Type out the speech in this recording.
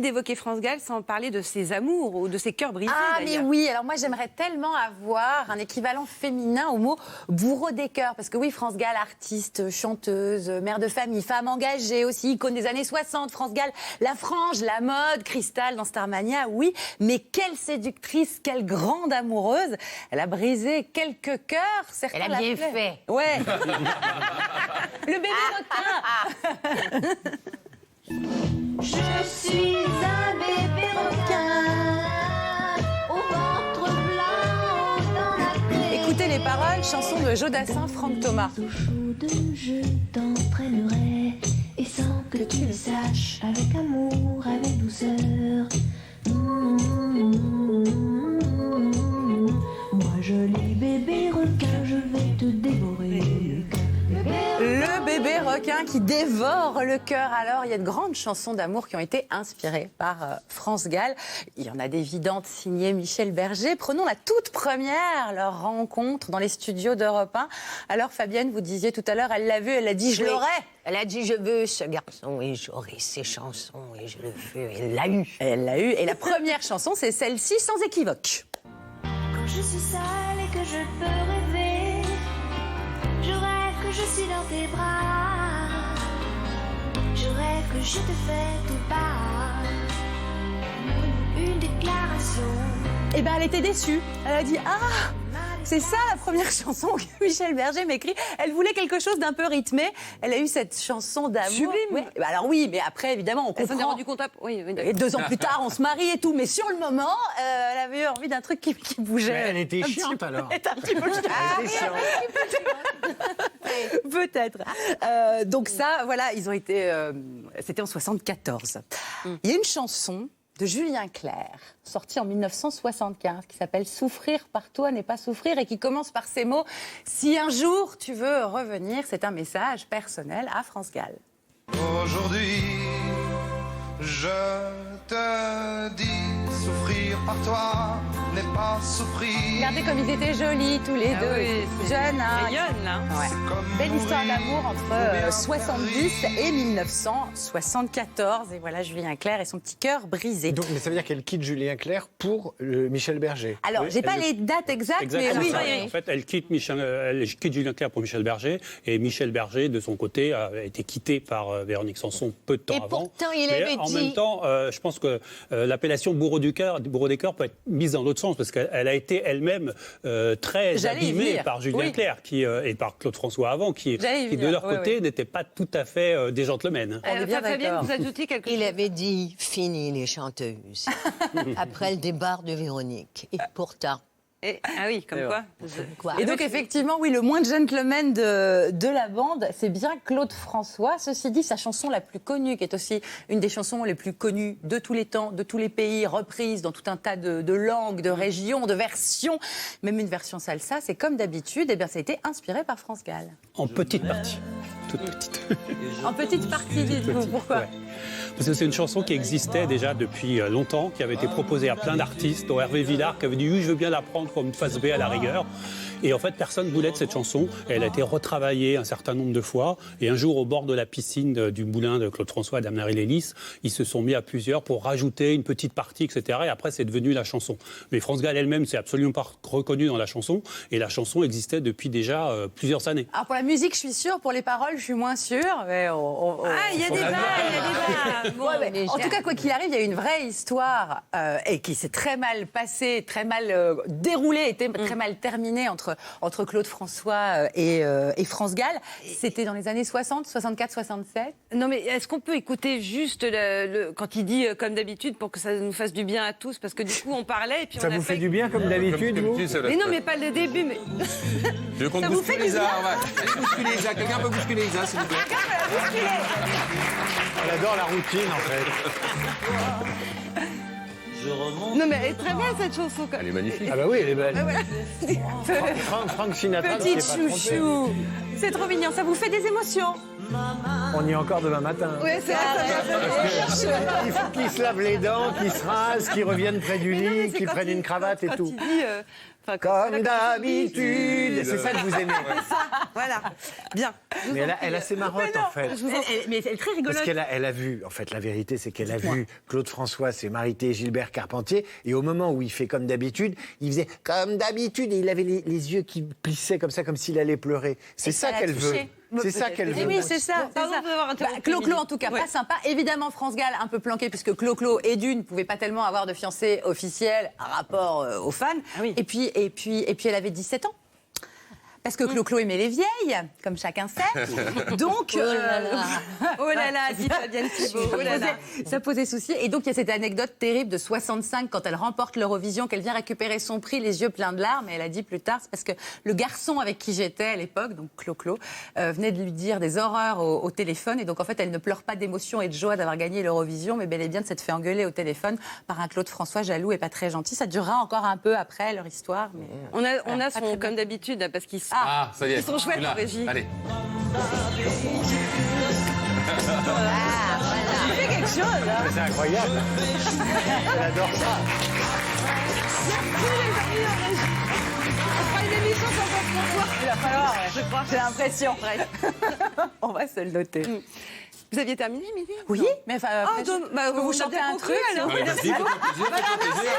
D'évoquer France Gall sans parler de ses amours ou de ses cœurs brisés. Ah mais oui, alors moi j'aimerais tellement avoir un équivalent féminin au mot bourreau des cœurs, parce que oui, France Gall, artiste, chanteuse, mère de famille, femme engagée aussi, icône des années 60, France Gall, la frange, la mode, Cristal dans Starmania, oui, mais quelle séductrice, quelle grande amoureuse, elle a brisé quelques cœurs, certains Elle a bien l'appelaient. fait. Ouais. Le bébé requin. Je suis un bébé requin au ventre blanc dans la plaie. Écoutez les paroles, chanson de Jodassin, Franck Thomas. Sous chaude, je t'entraînerai et sans que tu le saches, avec amour, avec douceur. Moi joli bébé requin, je vais te dévorer le cœur. Le bébé requin qui dévore le cœur. Alors, il y a de grandes chansons d'amour qui ont été inspirées par France Gall. Il y en a d'évidentes signées Michel Berger. Prenons la toute première, leur rencontre dans les studios d'Europe 1. Alors, Fabienne, vous disiez tout à l'heure, elle l'a vu, elle a dit « je Oui. l'aurai ». Elle a dit, je veux ce garçon et j'aurai ses chansons et je le veux. Elle l'a eu. Elle l'a eu. Et la première chanson, c'est celle-ci, sans équivoque. Quand je suis seule et que je peux rêver, je rêve que je suis dans tes bras. Je rêve que je te fais tout part. Une déclaration. Eh ben, elle était déçue. Elle a dit « Ah !» C'est ça la première chanson que Michel Berger m'écrit. Elle voulait quelque chose d'un peu rythmé. Elle a eu cette chanson d'amour. Sublime. Oui. Bah alors oui, mais après évidemment on Elle s'en est comprend. rendu compte après. Oui, oui, Et 2 ans plus tard, on se marie et tout. Mais sur le moment, elle avait eu envie d'un truc qui bougeait. Mais elle était un petit chiante peu. alors. Elle était un petit peu chiante. Elle était chiante. Peut-être. Donc ça, voilà, ils ont été... c'était en 74. Il y a une chanson de Julien Clerc, sortie en 1975, qui s'appelle « Souffrir par toi n'est pas souffrir » et qui commence par ces mots « Si un jour tu veux revenir », c'est un message personnel à France Gall. Aujourd'hui, je te dis, souffrir par toi n'est pas souffrir. Regardez comme ils étaient jolis tous les Ah deux, oui, c'est jeunes. Hein. rayonne, là. Ouais. Comme Belle histoire mourir, d'amour entre 70 et 1974. Et voilà Julien Clerc et son petit cœur brisé. Donc, mais ça veut dire qu'elle quitte Julien Clerc pour Michel Berger. Alors, Oui, j'ai pas elle- les dates exactes, Exactement. mais oui. ça. En fait, elle quitte Julien Clerc pour Michel Berger, et Michel Berger, de son côté, a été quitté par Véronique Sanson peu de temps Et avant. pourtant, il Mais avait en dit- même temps, je pense que l'appellation bourreau des cœurs peut être mise dans l'autre sens, parce qu'elle a été elle-même très J'allais y abîmée venir. par Julien Oui. Clerc et par Claude François avant, qui J'allais y de venir. leur Oui, côté oui. n'étaient pas tout à fait des gentlemen. On est bien Fabienne, d'accord. vous ajoutez quelque chose. Il avait dit, fini les chanteuses. Après le départ de Véronique. Et pourtant. Ah oui, comme quoi. Quoi. Et donc, effectivement, oui, le moins gentleman de la bande, c'est bien Claude François. Ceci dit, sa chanson la plus connue, qui est aussi une des chansons les plus connues de tous les temps, de tous les pays, reprise dans tout un tas de langues, de régions, de versions, même une version salsa, c'est comme d'habitude, eh bien, ça a été inspiré par France Gall. En petite partie. Toute petite. En petite partie, dites-vous, pourquoi Ouais. Parce que c'est une chanson qui existait déjà depuis longtemps, qui avait été proposée à plein d'artistes, dont Hervé Villard, qui avait dit oui, je veux bien la prendre comme face B à la rigueur. Et en fait, personne ne voulait de cette chanson. Elle a été retravaillée un certain nombre de fois. Et un jour, au bord de la piscine du moulin de Claude François et d'Anne-Marie Lélis, ils se sont mis à plusieurs pour rajouter une petite partie, etc. Et après, c'est devenu la chanson. Mais France Gall elle-même s'est absolument pas reconnue dans la chanson. Et la chanson existait depuis déjà plusieurs années. Alors, pour la musique, je suis sûre, pour les paroles, je suis moins sûre. Mais Ah, il y a des débat, il y a débat. Bon, Ouais, mais mais en tout cas, quoi qu'il arrive, il y a une vraie histoire et qui s'est très mal passée, très mal déroulée, était très mal terminée entre Claude François et France Gall. C'était dans les années 60, 64, 67. Non, mais est-ce qu'on peut écouter juste quand il dit comme d'habitude pour que ça nous fasse du bien à tous? Parce que du coup, on parlait et puis Ça on a vous fait fait... du bien comme d'habitude, vous? Mais non, mais pas le début. Mais... Je veux qu'on Ça vous bouscule fait les du arts. Ouais. Bousculer Isa. Quelqu'un peut bousculer Isa, s'il vous plaît. Elle adore la routine, en fait. Non, mais elle est très belle cette chanson. Elle est magnifique. Ah bah oui, elle est belle. Franck Sinatra, Petite ne s'est pas trompé. chouchou. C'est trop mignon. Ça vous fait des émotions? On y est encore demain matin. Oui, c'est vrai. Il faut qu'ils se lavent les dents, qu'ils se rasent, qu'ils reviennent près du Mais non, mais lit, c'est qu'ils quand prennent il- une cravate et quand tout. il dit Enfin, Comme voilà, d'habitude. C'est ça que vous aimez. Voilà, bien. Mais elle a ses marottes, en fait. Mais elle est très rigolote. Parce qu'elle a vu, en fait, la vérité, c'est qu'elle a vu Claude François, c'est Marité, Gilbert Carpentier, et au moment où il fait comme d'habitude, il faisait comme d'habitude, et il avait les yeux qui plissaient comme ça, comme s'il allait pleurer. C'est ça qu'elle veut. C'est ça qu'elle veut. Oui, c'est ça. Pardon de m'avoir interrompu, Clo-Clo, Émilie. en tout cas, Ouais. pas sympa. Évidemment, France Gall, un peu planqué, puisque Clo-Clo et Dune ne pouvaient pas tellement avoir de fiancé officiel, un rapport aux fans. Ah oui. Et puis, elle avait 17 ans. Parce que Clo-Clo aimait les vieilles, comme chacun sait. Donc, Oh là là. Oh là là, dit Fabienne Thibault. Oh là là. ça posait souci. Et donc, il y a cette anecdote terrible de 65, quand elle remporte l'Eurovision, qu'elle vient récupérer son prix, les yeux pleins de larmes. Et elle a dit plus tard, c'est parce que le garçon avec qui j'étais à l'époque, donc Clo-Clo, venait de lui dire des horreurs au téléphone. Et donc, en fait, elle ne pleure pas d'émotion et de joie d'avoir gagné l'Eurovision, mais bel et bien de s'être fait engueuler au téléphone par un Claude François jaloux et pas très gentil. Ça durera encore un peu après leur histoire. Mais... On a son, comme d'habitude, parce qu'ils sont, Ah, ça y est. ils sont chouettes Tu l'as. en régie. Allez. Tu fais quelque chose, hein. C'est incroyable. Elle adore ça. On fera une émission sans François. Il va falloir, je crois. J'ai l'impression. On va se le noter. Vous aviez terminé, Émilie? Oui, mais enfin, Ah, après, donc, je peux vous on a chanter bien un compris, truc. alors. Allez, vas-y, fais-toi plaisir, fais-toi plaisir.